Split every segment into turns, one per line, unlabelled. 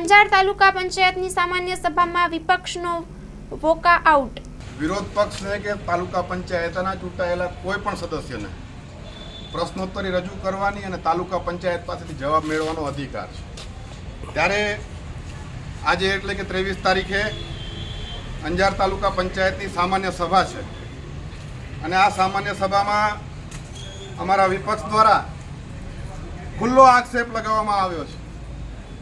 અંજાર તાલુકા પંચાયતની સામાન્ય સભામાં વિપક્ષનો વોકા આઉટ.
વિરોધ પક્ષને કે તાલુકા પંચાયતના ચૂંટાયેલા કોઈ પણ સદસ્યને પ્રશ્નોત્તરી રજૂ કરવાની અને તાલુકા પંચાયત પાસેથી જવાબ મેળવવાનો અધિકાર છે. ત્યારે આજે એટલે કે 23 તારીખે અંજાર તાલુકા પંચાયતની સામાન્ય સભા છે અને આ સામાન્ય સભામાં અમારા વિપક્ષ દ્વારા ખુલ્લો આક્ષેપ લગાવવામાં આવ્યો છે.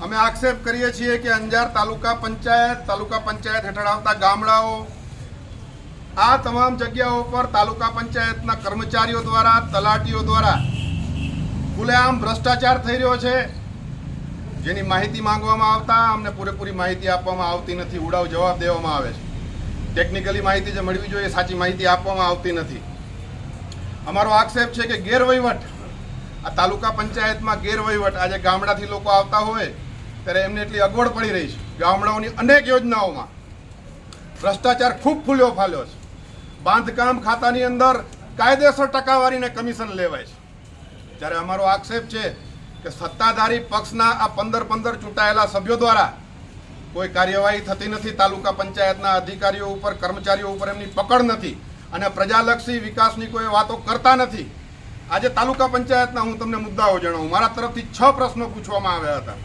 અમે આક્ષેપ કરીએ છીએ કે અંજાર તાલુકા પંચાયત હેઠળ આવતા ગામડાઓ, આ તમામ જગ્યાઓ પર તાલુકા પંચાયતના કર્મચારીઓ દ્વારા, તલાટીઓ દ્વારા ખુલ્લેઆમ ભ્રષ્ટાચાર થઈ રહ્યો છે, જેની માહિતી માંગવામાં આવતા અમને પૂરેપૂરી માહિતી આપવામાં આવતી નથી. ઉડાવ જવાબ દેવામાં આવે છે. ટેકનિકલી માહિતી જે મળવી જોઈએ સાચી માહિતી આપવામાં આવતી નથી. અમારો આક્ષેપ છે કે ગેરવહીવટ, આ તાલુકા પંચાયતમાં ગેરવહીવટ, આજે ગામડાથી લોકો આવતા હોય ત્યારે એમને એટલી અગવડ પડી રહી છે. ગામડાઓની અનેક યોજનાઓમાં ભ્રષ્ટાચાર ખૂબ ફૂલ્યો ફાલ્યો છે. બાંધકામ ખાતાની અંદર કાયદેસર ટકાવારીને કમિશન લેવાય છે. ત્યારે અમારો આક્ષેપ છે કે સત્તાધારી પક્ષના આ 15 ચૂંટાયેલા સભ્યો દ્વારા કોઈ કાર્યવાહી થતી નથી. તાલુકા પંચાયતના અધિકારીઓ ઉપર, કર્મચારીઓ ઉપર એમની પકડ નથી અને પ્રજાલક્ષી વિકાસની કોઈ વાતો કરતા નથી. આજે તાલુકા પંચાયતના હું તમને મુદ્દાઓ જણાવું. મારા તરફથી 6 પ્રશ્નો પૂછવામાં આવ્યા હતા.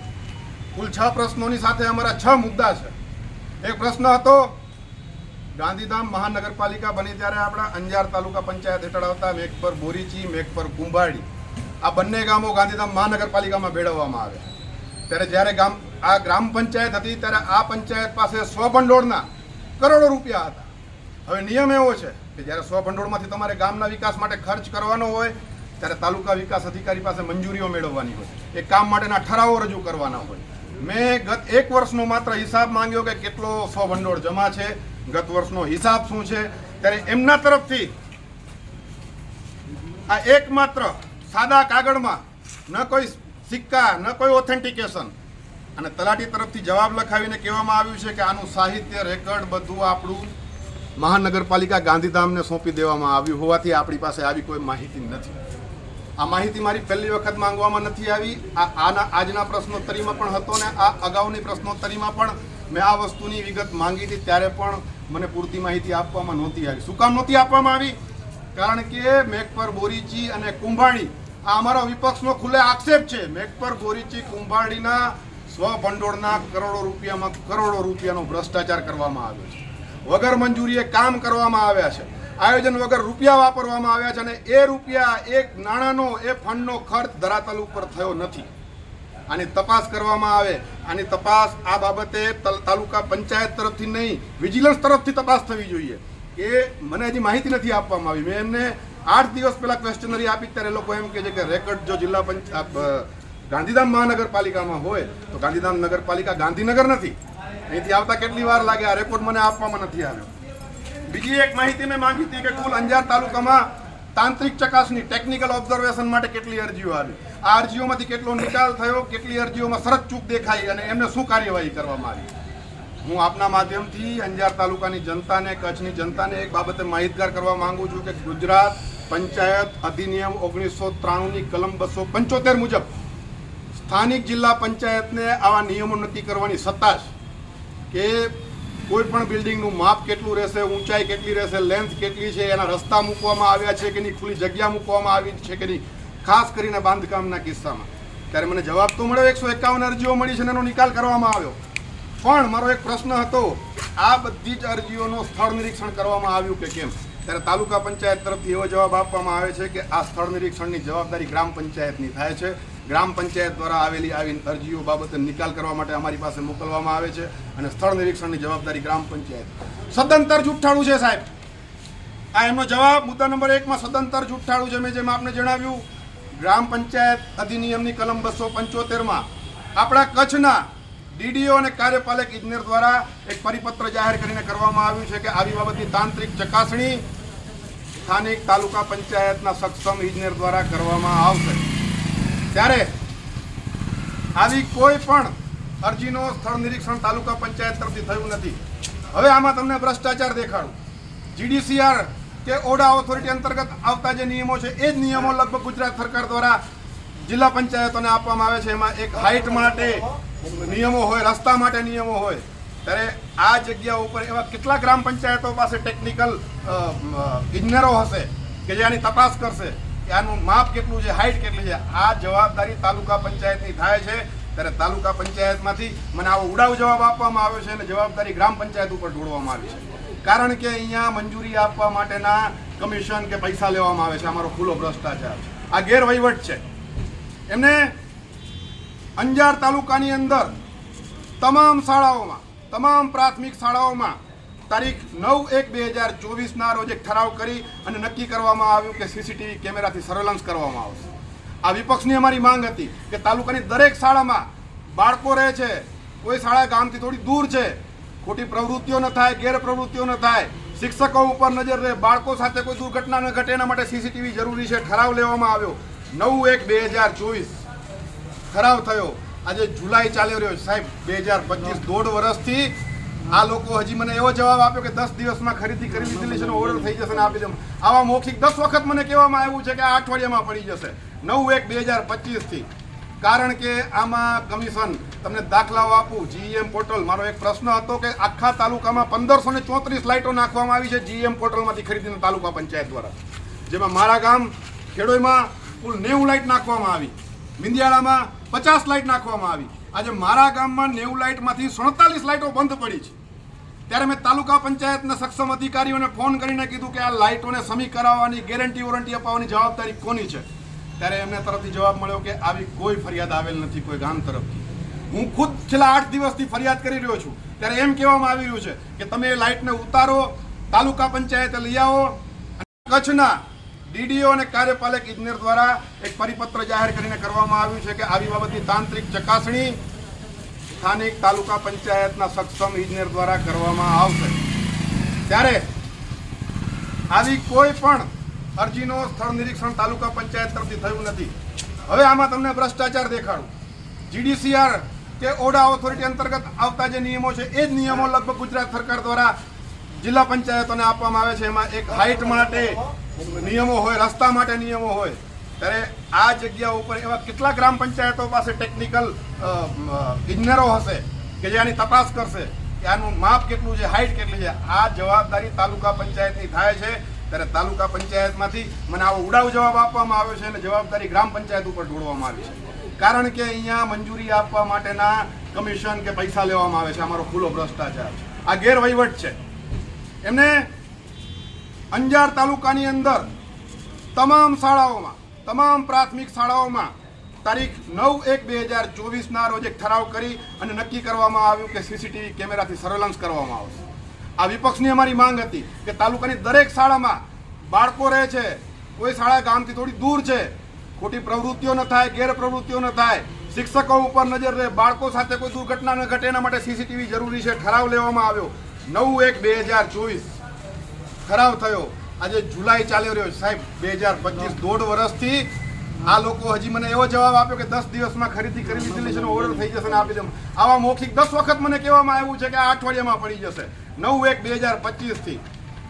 કુલ 6 પ્રશ્નોની સાથે અમારા 6 મુદ્દા છે. એક પ્રશ્ન હતો, ગાંધીધામ મહાનગરપાલિકા બની ત્યારે આપણા અંજાર તાલુકા પંચાયત હેઠળ આવતા મેઘપર બોરીચી, મેઘપર કુંભાડી, આ બંને ગામો ગાંધીધામ મહાનગરપાલિકામાં ભેળવવામાં આવ્યા. ત્યારે જ્યારે આ ગ્રામ પંચાયત હતી ત્યારે આ પંચાયત પાસે સ્વભંડોળના કરોડો રૂપિયા હતા. હવે નિયમ એવો છે કે જ્યારે સ્વભંડોળમાંથી તમારે ગામના વિકાસ માટે ખર્ચ કરવાનો હોય ત્યારે તાલુકા વિકાસ અધિકારી પાસે મંજૂરીઓ મેળવવાની હોય, એ કામ માટેના ઠરાવો રજૂ કરવાના હોય. મેં ગત 1 વર્ષનો માત્ર હિસાબ માંગ્યો કે કેટલો સ્વભંડોળ જમા છે, ગત વર્ષનો હિસાબ શું છે. ત્યારે એમના તરફથી આ એકમાત્ર સાદા કાગળમાં ન કોઈ સિક્કા, ન કોઈ ઓથેન્ટિકેશન, અને તલાટી તરફથી જવાબ લખાવીને કહેવામાં આવ્યું છે કે આનું સાહિત્ય, રેકર્ડ બધું આપણું મહાનગરપાલિકા ગાંધીધામને સોંપી દેવામાં આવ્યું હોવાથી આપણી પાસે આવી કોઈ માહિતી નથી. આ માહિતી મારી પહેલી વખત માંગવામાં નથી આવી. આજના પ્રશ્નોત્તરીમાં પણ હતો ને આ અગાઉની પ્રશ્નોત્તરીમાં પણ મેં આ વસ્તુની વિગત માંગી હતી, ત્યારે પણ મને પૂરતી માહિતી આપવામાં નહોતી આવી. શું કામ નહોતી આપવામાં આવી? કારણ કે મેઘપર બોરીચી અને કુંભાણી, આ અમારો વિપક્ષનો ખુલ્લે આક્ષેપ છે. મેઘપર બોરીચી કુંભાણીના સ્વભંડોળના કરોડો રૂપિયાનો ભ્રષ્ટાચાર કરવામાં આવ્યો છે. વગર મંજૂરીએ કામ કરવામાં આવ્યા છે. આયોજન વગર રૂપિયા વાપરવામાં આવ્યા છે અને એ રૂપિયા, એક નાણાંનો, એ ફંડનો ખર્ચ ધરાતલ ઉપર થયો નથી. આની તપાસ કરવામાં આવે. આની તપાસ આ બાબતે તાલુકા પંચાયત તરફથી નહીં, વિજિલન્સ તરફથી તપાસ થવી જોઈએ. એ મને હજી માહિતી નથી આપવામાં આવી. મેં એમને 8 દિવસ પહેલાં ક્વેશ્ચનરી આપી ત્યારે લોકો એમ કહે છે કે રેકર્ડ જો જિલ્લા ગાંધીધામ મહાનગરપાલિકામાં હોય તો ગાંધીધામ નગરપાલિકા ગાંધીનગર નથી. અહીંથી આવતા કેટલી વાર લાગે? આ રેકોર્ડ મને આપવામાં નથી આવ્યો. બીજી એક માહિતી મેં માંગી હતી કે કુલ અંજાર તાલુકામાં તાંત્રિક ચકાસણી, ટેકનિકલ ઓબ્ઝર્વેશન માટે કેટલી અરજીઓ આવી, આ અરજીઓમાંથી કેટલો નિકાલ થયો, કેટલી અરજીઓમાં શરત ચૂક દેખાઈ અને એમને શું કાર્યવાહી કરવામાં આવી. હું આપના માધ્યમથી અંજાર તાલુકાની જનતાને, કચ્છની જનતાને એક બાબતે માહિતગાર કરવા માંગુ છું કે ગુજરાત પંચાયત અધિનિયમ 1993ની કલમ 275 મુજબ સ્થાનિક જિલ્લા પંચાયતને આવા નિયમો નક્કી કરવાની સત્તા છે કે કોઈ પણ બિલ્ડિંગનું માપ કેટલું રહેશે, ઊંચાઈ કેટલી રહેશે, લેન્થ કેટલી છે, એના રસ્તા મૂકવામાં આવ્યા છે કે નહીં, ખુલ્લી જગ્યા મૂકવામાં આવી છે કે નહીં, ખાસ કરીને બાંધકામના કિસ્સામાં. ત્યારે મને જવાબ તો મળ્યો, 151 અરજીઓ મળી છે અને એનો નિકાલ કરવામાં આવ્યો. પણ મારો એક પ્રશ્ન હતો, આ બધી જ અરજીઓનું સ્થળ નિરીક્ષણ કરવામાં આવ્યું કે કેમ? ત્યારે તાલુકા પંચાયત તરફથી એવો જવાબ આપવામાં આવે છે કે આ સ્થળ નિરીક્ષણની જવાબદારી ગ્રામ પંચાયતની થાય છે. ગ્રામ પંચાયત દ્વારા આવી અરજીઓ બાબતે નિકાલ કરવા માટે અમારી પાસે મોકલવામાં આવે છે અને સ્થળ નિરીક્ષણની જવાબદારી ગ્રામ પંચાયત. સદંતર જુઠ્ઠાણું છે સાહેબ. આ એમનો જવાબ મુદ્દા નંબર 1માં સદંતર જુઠ્ઠાણું છે. મેં જેમ આપને જણાવ્યું, ગ્રામ પંચાયત અધિનિયમની કલમ 275માં આપણા કચ્છના ડીડીઓ અને કાર્યપાલક ઇજનેર દ્વારા એક પરિપત્ર જાહેર કરીને કરવામાં આવ્યું છે કે આવી બાબતની તાંત્રિક ચકાસણી સ્થાનિક તાલુકા પંચાયતના સક્ષમ ઇજનેર દ્વારા કરવામાં આવશે. ત્યારે આવી કોઈ પણ અરજીનો સ્થળ નિરીક્ષણ તાલુકા પંચાયત તરફથી થયું નથી. હવે આમાં તમને ભ્રષ્ટાચાર દેખાડું. જીડીસીઆર કે ઓડા ઓથોરિટી અંતર્ગત આવતા જે નિયમો છે એ જ નિયમો લગભગ ગુજરાત સરકાર દ્વારા જિલ્લા પંચાયતોને આપવામાં આવે છે. એમાં એક હાઇટ માટે નિયમો હોય, રસ્તા માટે નિયમો હોય, ત્યારે આ જગ્યા ઉપર એવા કેટલા ગ્રામ પંચાયતો પાસે ટેકનિકલ ઇજનેરો હશે કે જે આની તપાસ કરશે કે આનું માપ કેટલું છે, હાઇટ કેટલી છે. આ જવાબદારી તાલુકા પંચાયતની થાય છે. ત્યારે તાલુકા પંચાયતમાંથી મને આવો ઉડાવ જવાબ આપવામાં આવ્યો છે અને જવાબદારી ગ્રામ પંચાયત ઉપર ઢોળવામાં આવી છે. કારણ કે અહીંયા મંજૂરી આપવા માટેના કમિશન કે પૈસા લેવામાં આવે છે. અમારો ખુલ્લો ભ્રષ્ટાચાર છે. આ ગેરવહીવટ છે. એમને અંજાર તાલુકાની અંદર તમામ શાળાઓમાં, તમામ પ્રાથમિક શાળાઓમાં તારીખ 9/1/2024ના રોજ એક ઠરાવ કરી અને નક્કી કરવામાં આવ્યું કે સીસીટીવી કેમેરાથી સર્વેલન્સ કરવામાં આવશે. આ વિપક્ષની અમારી માંગ હતી કે તાલુકાની દરેક શાળામાં બાળકો રહે છે, કોઈ શાળા ગામથી થોડી દૂર છે, ખોટી પ્રવૃત્તિઓ ન થાય, ગેરપ્રવૃત્તિઓ ન થાય, શિક્ષકો ઉપર નજર રહે, બાળકો સાથે કોઈ દુર્ઘટના ન ઘટે, એના માટે સીસીટીવી જરૂરી છે. ઠરાવ લેવામાં આવ્યો. 9/1/2024 ઠરાવ થયો. આજે જુલાઈ ચાલી રહ્યો છે સાહેબ 2025, દોઢ વર્ષથી આ લોકો હજી મને એવો જવાબ આપ્યો કે 10 દિવસમાં ખરીદી કરી લીધેલી છે, ઓર્ડર થઈ જશે ને આપી દે. આવા મૌખિક 10 વખત મને કહેવામાં આવ્યું છે કે આ અઠવાડિયામાં પડી જશે 9/1/2025થી. કારણ કે આમાં કમિશન, તમને દાખલાઓ આપું. જીએમ પોર્ટલ, મારો એક પ્રશ્ન હતો કે આખા તાલુકામાં 1534 લાઇટો નાખવામાં આવી છે જીએમ પોર્ટલમાંથી ખરીદીને તાલુકા પંચાયત દ્વારા, જેમાં મારા ગામ ખેડોઈમાં કુલ 90 લાઇટ નાખવામાં આવી, મિંદિયાળામાં 50 લાઇટ નાખવામાં આવી. આજે મારા ગામમાં 90 લાઇટમાંથી 47 લાઇટો બંધ પડી છે. ત્યારે મેં તાલુકા પંચાયતના સક્ષમ અધિકારીઓને ફોન કરીને કીધું કે આ લાઇટોને સમી કરાવવાની, ગેરંટી વોરંટી અપાવવાની જવાબદારી કોની છે? ત્યારે એમને તરફથી જવાબ મળ્યો કે આવી કોઈ ફરિયાદ આવેલ નથી કોઈ ગામ તરફથી. હું ખુદ છેલ્લા 8 દિવસથી ફરિયાદ કરી રહ્યો છું. ત્યારે એમ કહેવામાં આવી રહ્યું છે કે તમે એ લાઇટને ઉતારો, તાલુકા પંચાયતે લઈ આવો. કચ્છના ડીડીઓ અને કાર્યપાલક ઇજનેર દ્વારા એક પરિપત્ર જાહેર કરીને કરવામાં આવ્યું છે કે આવી બાબતની તાંત્રિક ચકાસણી સ્થાનિક તાલુકા પંચાયતના સક્ષમ ઇજનેર દ્વારા કરવામાં આવશે. ત્યારે આવી કોઈ પણ અરજીનો સ્થળ નિરીક્ષણ તાલુકા પંચાયત તરફથી થયું નથી. હવે આમાં તમને ભ્રષ્ટાચાર દેખાડું. જીડીસીઆર કે ઓડા ઓથોરિટી અંતર્ગત આવતા જે નિયમો છે એ જ નિયમો લગભગ ગુજરાત સરકાર દ્વારા જિલ્લા પંચાયતોને આપવામાં આવે છે. એમાં એક હાઇટ માટે નિયમો હોય, રસ્તા માટે નિયમો હોય. ત્યારે આ જગ્યા ઉપર એવા કેટલા ગ્રામ પંચાયતો પાસે ટેકનિકલ ઇજનેરો હશે કે જે આની તપાસ કરશે કે આનું માપ કેટલું છે, હાઇટ કેટલી છે. આ જવાબદારી તાલુકા પંચાયતની થાય છે. ત્યારે તાલુકા પંચાયતમાંથી મને આવો ઉડાવ જવાબ આપવામાં આવ્યો છે અને જવાબદારી ગ્રામ પંચાયત ઉપર ઢોળવામાં આવી છે. કારણ કે અહીંયા મંજૂરી આપવા માટેના કમિશન કે પૈસા લેવામાં આવે છે. અમારો ખુલ્લો ભ્રષ્ટાચાર છે. આ ગેરવહીવટ છે. એમને અંજાર તાલુકાની અંદર તમામ શાળાઓમાં, તમામ પ્રાથમિક શાળાઓમાં તારીખ 9/1/2024ના રોજ એક ઠરાવ કરી અને નક્કી કરવામાં આવ્યું કે સીસીટીવી કેમેરાથી સર્વેલન્સ કરવામાં આવશે. આ વિપક્ષની અમારી માંગ હતી કે તાલુકાની દરેક શાળામાં બાળકો રહે છે, કોઈ શાળા ગામથી થોડી દૂર છે, ખોટી પ્રવૃત્તિઓ ન થાય, ગેરપ્રવૃત્તિઓ ન થાય, શિક્ષકો ઉપર નજર રહે, બાળકો સાથે કોઈ દુર્ઘટના ન ઘટે, એના માટે સીસીટીવી જરૂરી છે. ઠરાવ લેવામાં આવ્યો. 9/1/2024 ઠરાવ થયો. આજે જુલાઈ ચાલી રહ્યો છે સાહેબ 2025, દોઢ વર્ષથી આ લોકો હજી મને એવો જવાબ આપ્યો કે 10 દિવસમાં ખરીદી કરી લીધેલી છે, ઓર્ડર થઈ જશે ને આપી દે. આવા મૌખિક 10 વખત મને કહેવામાં આવ્યું છે કે આ અઠવાડિયામાં પડી જશે 9/1/2025થી.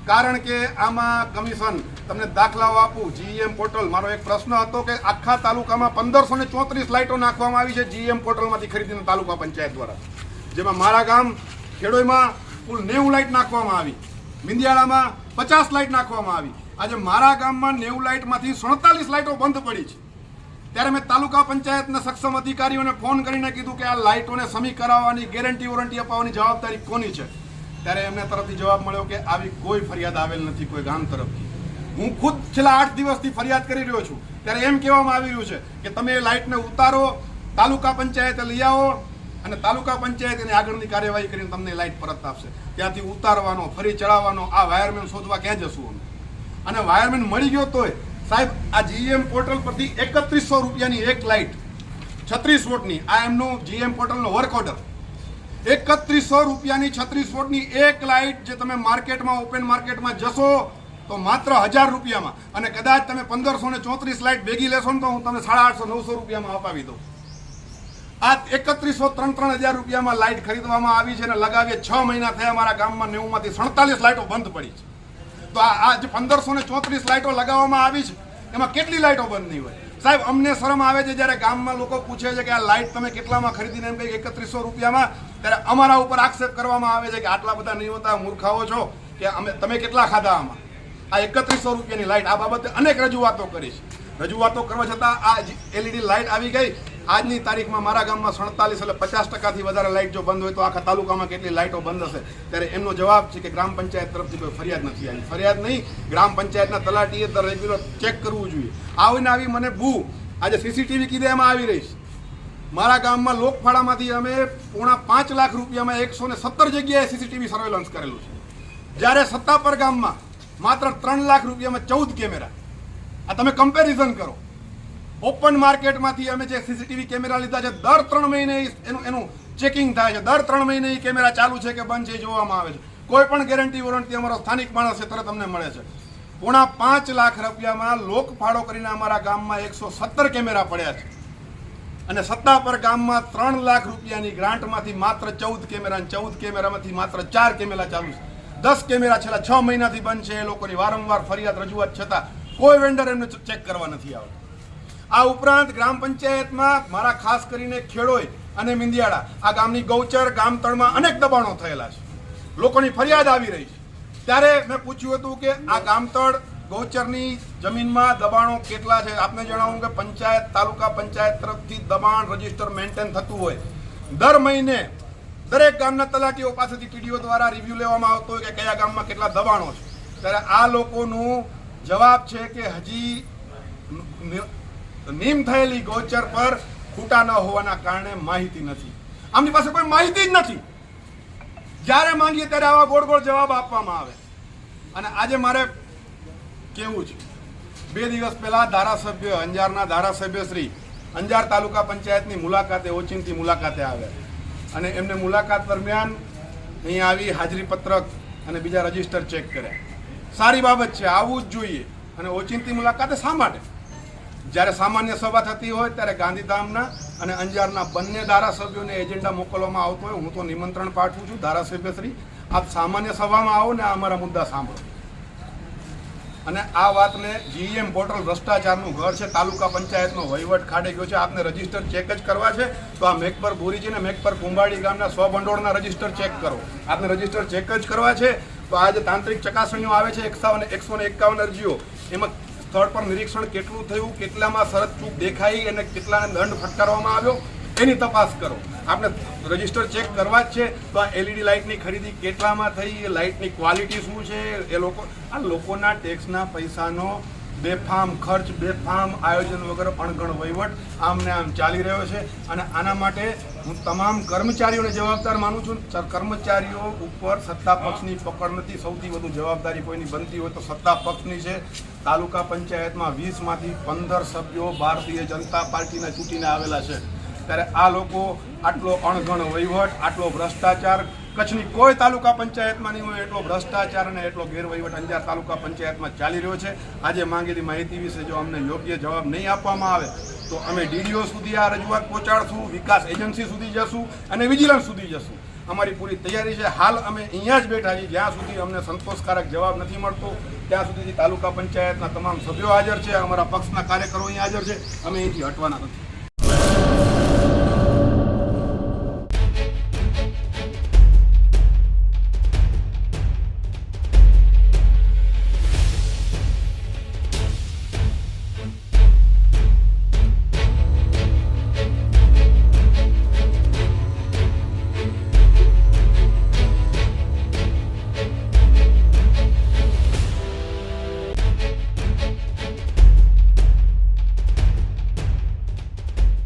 કારણ કે આમાં કમિશન, તમને દાખલાઓ આપું. જીએમ પોર્ટલ, મારો એક પ્રશ્ન હતો કે આખા તાલુકામાં 1534 લાઇટો નાખવામાં આવી છે જીએમ પોર્ટલમાંથી ખરીદીને તાલુકા પંચાયત દ્વારા, જેમાં મારા ગામ ખેડોઈમાં કુલ 90 લાઇટ નાખવામાં આવી, મિંદિયાળામાં 50 લાઇટ નાખવામાં આવી. આજે મારા ગામમાં 90 લાઇટમાંથી 47 લાઇટો બંધ પડી છે. ત્યારે મેં તાલુકા પંચાયતના સક્ષમ અધિકારીઓને ફોન કરીને કીધું કે આ લાઇટોને સમી કરાવવાની, ગેરંટી વોરંટી અપાવવાની જવાબદારી કોની છે? ત્યારે એમને તરફથી જવાબ મળ્યો કે આવી કોઈ ફરિયાદ આવેલ નથી કોઈ ગામ તરફથી. હું ખુદ છેલ્લા 8 દિવસથી ફરિયાદ કરી રહ્યો છું. ત્યારે એમ કહેવામાં આવી રહ્યું છે કે તમે એ લાઇટને ઉતારો, તાલુકા પંચાયતે લઈ આવો અને તાલુકા પંચાયત એની આગળની કાર્યવાહી કરીને તમને લાઇટ પરત આપશે. ત્યાંથી ઉતારવાનો, ફરી ચડાવવાનો, આ વાયરમેન શોધવા ક્યાં જશું અમે? અને વાયરમેન મળી ગયો તોય સાહેબ આ જીએમ પોર્ટલ પરથી 3100 રૂપિયાની એક લાઇટ 36 વોટની, આ એમનું જીએમ પોર્ટલનો વર્ક ઓર્ડર. 3100 રૂપિયાની 36 વોટની એક લાઇટ જે તમે માર્કેટમાં, ઓપન માર્કેટમાં જશો તો માત્ર 1000 રૂપિયામાં, અને કદાચ તમે 1534 લાઇટ ભેગી લેશો ને તો હું તમને 850-900 રૂપિયામાં અપાવી દઉં. આ 3100-3-3000 રૂપિયામાં લાઇટ ખરીદવામાં આવી છે અને લગાવીએ 6 મહિના થયા. મારા ગામમાં 90માંથી 47 લાઇટો બંધ પડી છે. તો આ જે 1534 લાઇટો લગાવવામાં આવી છે એમાં કેટલી લાઇટો બંધ નહીં હોય? સાહેબ અમને શરમ આવે છે જ્યારે ગામમાં લોકો પૂછે છે કે આ લાઇટ તમે કેટલામાં ખરીદીને એમ કંઈક 3100 રૂપિયામાં, ત્યારે અમારા ઉપર આક્ષેપ કરવામાં આવે છે કે આટલા બધા નહીં હોતા, મૂર્ખાઓ છો કે તમે કેટલા ખાધા આમાં. આ 3100 રૂપિયાની લાઇટ, આ બાબતે અનેક રજૂઆતો કરી છે. રજૂઆતો કરવા છતાં આ LED લાઇટ આવી ગઈ. આજની તારીખમાં મારા ગામમાં 47 એટલે 50%થી વધારે લાઇટ જો બંધ હોય તો આખા તાલુકામાં કેટલી લાઇટો બંધ હશે? ત્યારે એમનો જવાબ છે કે ગ્રામ પંચાયત તરફથી કોઈ ફરિયાદ નથી આવી. ફરિયાદ નહીં, ગ્રામ પંચાયતના તલાટીએ દર રેગ્યુલર ચેક કરવું જોઈએ. આવીને આવી મને આજે CCTV કીધે એમાં આવી રહી છે. મારા ગામમાં લોકફાળામાંથી અમે 5.5 લાખ રૂપિયામાં 117 જગ્યાએ CCTV સર્વેલન્સ કરેલું છે, જ્યારે સત્તાપર ગામમાં માત્ર 3 લાખ રૂપિયામાં 14 કેમેરા. આ તમે કમ્પેરિઝન કરો. ઓપન માર્કેટમાંથી અમે જે CCTV કેમેરા લીધા છે, દર 3 મહિને એનું ચેકિંગ થાય છે. દર 3 મહિને એ કેમેરા ચાલુ છે કે બંધ છે જોવામાં આવે છે. કોઈ પણ ગેરંટી વોરંટી અમારો સ્થાનિક માણસ છે તરત અમને મળે છે. 5.5 લાખ રૂપિયામાં લોકફાળો કરીને અમારા ગામમાં 117 કેમેરા પડ્યા છે, અને સત્તાપર ગામમાં 3 લાખ રૂપિયાની ગ્રાન્ટમાંથી માત્ર 14 કેમેરા, 14 કેમેરામાંથી માત્ર 4 કેમેરા ચાલુ છે. 10 કેમેરા છેલ્લા 6 મહિનાથી બંધ છે. એ લોકોની વારંવાર ફરિયાદ રજૂઆત છતાં કોઈ વેન્ડર એમને ચેક કરવા નથી આવતું. આ ઉપરાંત ગ્રામ પંચાયતમાં મારા ખાસ કરીને ખેડોય અને મિંદિયાળા આ ગામની ગૌચર ગામતળમાં અનેક દબાણો થયેલા છે. લોકોની ફરિયાદ આવી રહી છે. ત્યારે મેં પૂછ્યું હતું કે આ ગામતળ ગૌચરની જમીનમાં દબાણો કેટલા છે. આપને જણાવું કે પંચાયત, તાલુકા પંચાયત તરફથી દબાણ રજીસ્ટર મેન્ટેન થતું હોય. દર મહિને દરેક ગામના તલાટીઓ પાસેથી TDO દ્વારા રિવ્યુ લેવામાં આવતો હોય કે કયા ગામમાં કેટલા દબાણો છે. ત્યારે આ લોકોનું જવાબ છે કે હજી નીમ થયેલી ગૌચર પર ખૂટા ન હોવાના કારણે માહિતી નથી. આમની પાસે કોઈ માહિતી જ નથી. જ્યારે માંગીએ ત્યારે આવા ગોળ ગોળ જવાબ આપવામાં આવે. અને આજે મારે કેવું છે, 2 દિવસ પહેલા ધારાસભ્ય, અંજારના ધારાસભ્ય શ્રી અંજાર તાલુકા પંચાયતની મુલાકાતે, ઓચિંતી મુલાકાતે આવ્યા, અને એમને મુલાકાત દરમિયાન અહીંયા આવી હાજરી પત્રક અને બીજા રજીસ્ટર ચેક કર્યા. સારી બાબત છે, આવવું જ જોઈએ. અને ઓચિંતી મુલાકાતે શા માટે? જ્યારે સામાન્ય સભા થતી હોય ત્યારે ગાંધીધામના અને અંજારના બંને ધારાસભ્યોને એજન્ડા મોકલવામાં આવતો હોય. હું તો નિમંત્રણ પાઠવું છું, ધારાસભ્યશ્રી આપ સામાન્ય સભામાં આવો ને અમારા મુદ્દા સાંભળો. અને આ વાતને GEM પોર્ટલ ભ્રષ્ટાચારનું ઘર છે. તાલુકા પંચાયતનો વહીવટ ખાડે ગયો છે. આપને રજીસ્ટર ચેક જ કરવા છે તો આ મેઘપર ભૂરીજી ને મેઘપર કુંભાડી ગામના સ્વભંડોળના રજીસ્ટર ચેક કરો. આપને રજીસ્ટર ચેક જ કરવા છે તો આજે તાંત્રિક ચકાસણીઓ આવે છે, 151 અરજીઓ. એમાં સ્થળ પર નિરીક્ષણ કેટલું થયું, કેટલામાં શરત ચૂક દેખાઈ અને કેટલાને દંડ ફટકારવામાં આવ્યો, એની તપાસ કરો. આપણે રજીસ્ટર ચેક કરવા જ છે તો આ LED લાઇટની ખરીદી કેટલામાં થઈ, એ લાઇટની ક્વોલિટી શું છે, એ લોકોના ટેક્સના પૈસાનો બેફામ ખર્ચ, બેફામ આયોજન વગર અણઘડ વહીવટ આમને આમ ચાલી રહ્યો છે. અને આના માટે હું તમામ કર્મચારીઓને જવાબદાર માનું છું. કર્મચારીઓ ઉપર સત્તા પક્ષની પકડ નથી. સૌથી વધુ જવાબદારી કોઈની બનતી હોય તો સત્તા પક્ષની છે. તાલુકા પંચાયતમાં 20માંથી 15 સભ્યો ભારતીય જનતા પાર્ટીના ચૂંટીને આવેલા છે. ત્યારે આ લોકો આટલો અણઘડ વહીવટ, આટલો ભ્રષ્ટાચાર કચ્છની કોઈ તાલુકા પંચાયતમાં નહીં હોય એટલો ભ્રષ્ટાચાર અને એટલો ગેરવહીવટ અંજાર તાલુકા પંચાયતમાં ચાલી રહ્યો છે. આજે માંગેલી માહિતી વિશે જો અમને યોગ્ય જવાબ નહીં આપવામાં આવે તો અમે DDO સુધી આ રજૂઆત પહોંચાડશું, વિકાસ એજન્સી સુધી જશું અને વિજિલન્સ સુધી જશું. અમારી પૂરી તૈયારી છે. હાલ અમે અહીંયા જ બેઠા છીએ. જ્યાં સુધી અમને સંતોષકારક જવાબ નથી મળતો ત્યાં સુધી તાલુકા પંચાયતના તમામ સભ્યો હાજર છે, અમારા પક્ષના કાર્યકરો અહીંયા હાજર છે. અમે અહીંથી હટવાના નથી.